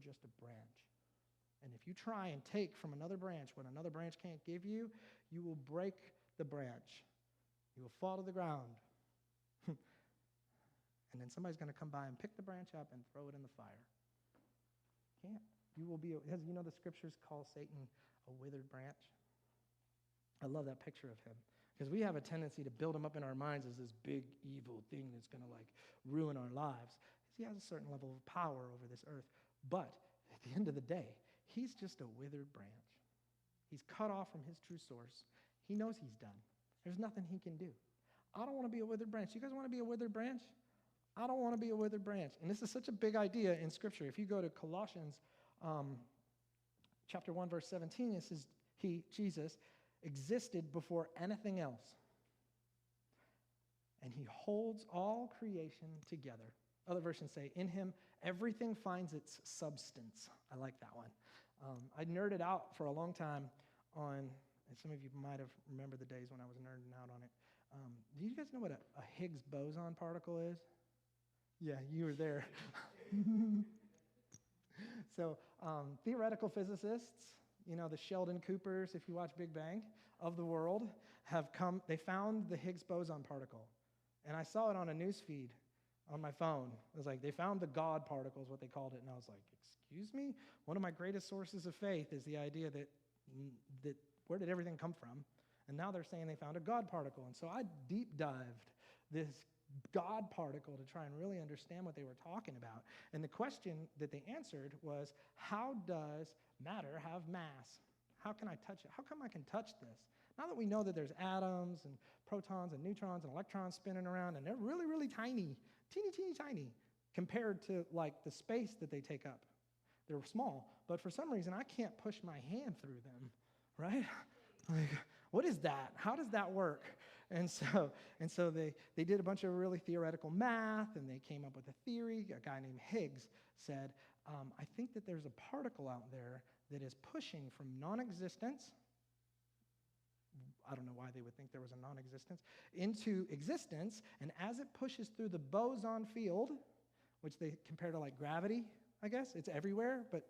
just a branch. And if you try and take from another branch what another branch can't give you, you will break the branch. You will fall to the ground. And then somebody's going to come by and pick the branch up and throw it in the fire. Can't. You will be, as you know, the scriptures call Satan a withered branch. I love that picture of him. Because we have a tendency to build him up in our minds as this big evil thing that's going to ruin our lives. He has a certain level of power over this earth. But at the end of the day, he's just a withered branch. He's cut off from his true source. He knows he's done. There's nothing he can do. I don't want to be a withered branch. You guys want to be a withered branch? I don't want to be a withered branch. And this is such a big idea in Scripture. If you go to Colossians chapter 1, verse 17, it says, he, Jesus, existed before anything else. And he holds all creation together. Other versions say, in him, everything finds its substance. I like that one. I nerded out for a long time on, and some of you might have remembered the days when I was nerding out on it. Do you guys know what a Higgs Boson particle is? Yeah, you were there. So theoretical physicists, the Sheldon Coopers, if you watch Big Bang, of the world, they found the Higgs boson particle. And I saw it on a news feed on my phone. It was like, they found the God particle is what they called it. And I was like, excuse me? One of my greatest sources of faith is the idea that where did everything come from? And now they're saying they found a God particle. And so I deep dived this God particle to try and really understand what they were talking about. And the question that they answered was, how does matter have mass? How can I touch it? How come I can touch this? Now that we know that there's atoms and protons and neutrons and electrons spinning around, and they're really, really tiny, teeny, teeny, tiny, compared to the space that they take up. They're small, but for some reason I can't push my hand through them, right? What is that? How does that work? And so they did a bunch of really theoretical math, and they came up with a theory. A guy named Higgs said, I think that there's a particle out there that is pushing from non-existence, I don't know why they would think there was a non-existence, into existence, and as it pushes through the boson field, which they compare to gravity, I guess, it's everywhere, but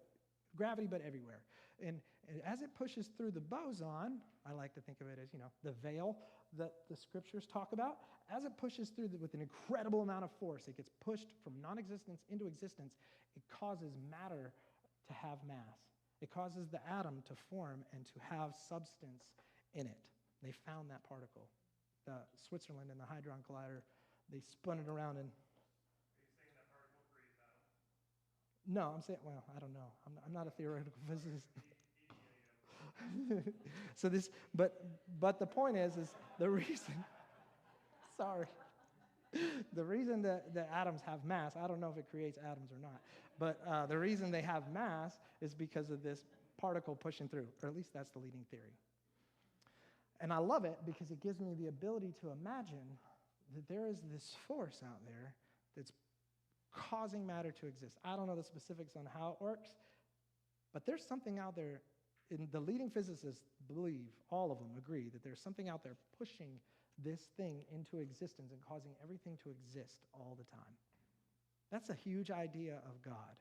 gravity, but everywhere. And as it pushes through the boson, I like to think of it as, the veil that the scriptures talk about. As it pushes through with an incredible amount of force, it gets pushed from non-existence into existence. It causes matter to have mass. It causes the atom to form and to have substance in it. They found that particle. Switzerland and the Hadron Collider, they spun it around and... Are you saying that particle creates atoms? No, I'm saying, well, I don't know. I'm not a theoretical physicist. So but the point is the reason, sorry, the reason that the atoms have mass, I don't know if it creates atoms or not, but the reason they have mass is because of this particle pushing through, or at least that's the leading theory. And I love it because it gives me the ability to imagine that there is this force out there that's causing matter to exist. I don't know the specifics on how it works, but there's something out there. And the leading physicists believe, all of them agree, that there's something out there pushing this thing into existence and causing everything to exist all the time. That's a huge idea of God.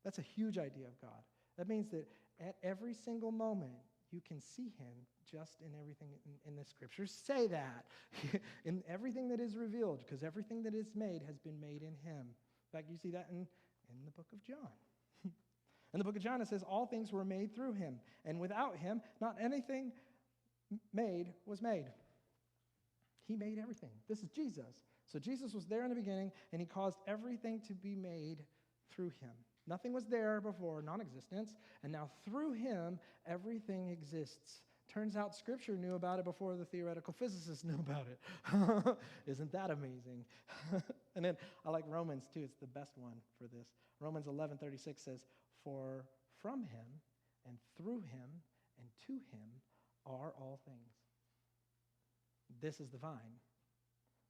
That's a huge idea of God. That means that at every single moment, you can see him just in everything in the scriptures say that. In everything that is revealed, because everything that is made has been made in him. In fact, you see that in the book of John. In the book of John, it says, all things were made through him, and without him, not anything made was made. He made everything. This is Jesus. So Jesus was there in the beginning, and he caused everything to be made through him. Nothing was there before, non-existence, and now through him, everything exists. Turns out Scripture knew about it before the theoretical physicists knew about it. Isn't that amazing? And then I like Romans too. It's the best one for this. Romans 11:36 says, for from him and through him and to him are all things. This is the vine.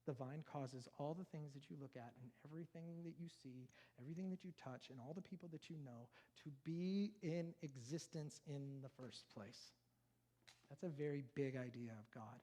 The vine causes all the things that you look at and everything that you see, everything that you touch, and all the people that you know to be in existence in the first place. That's a very big idea of God.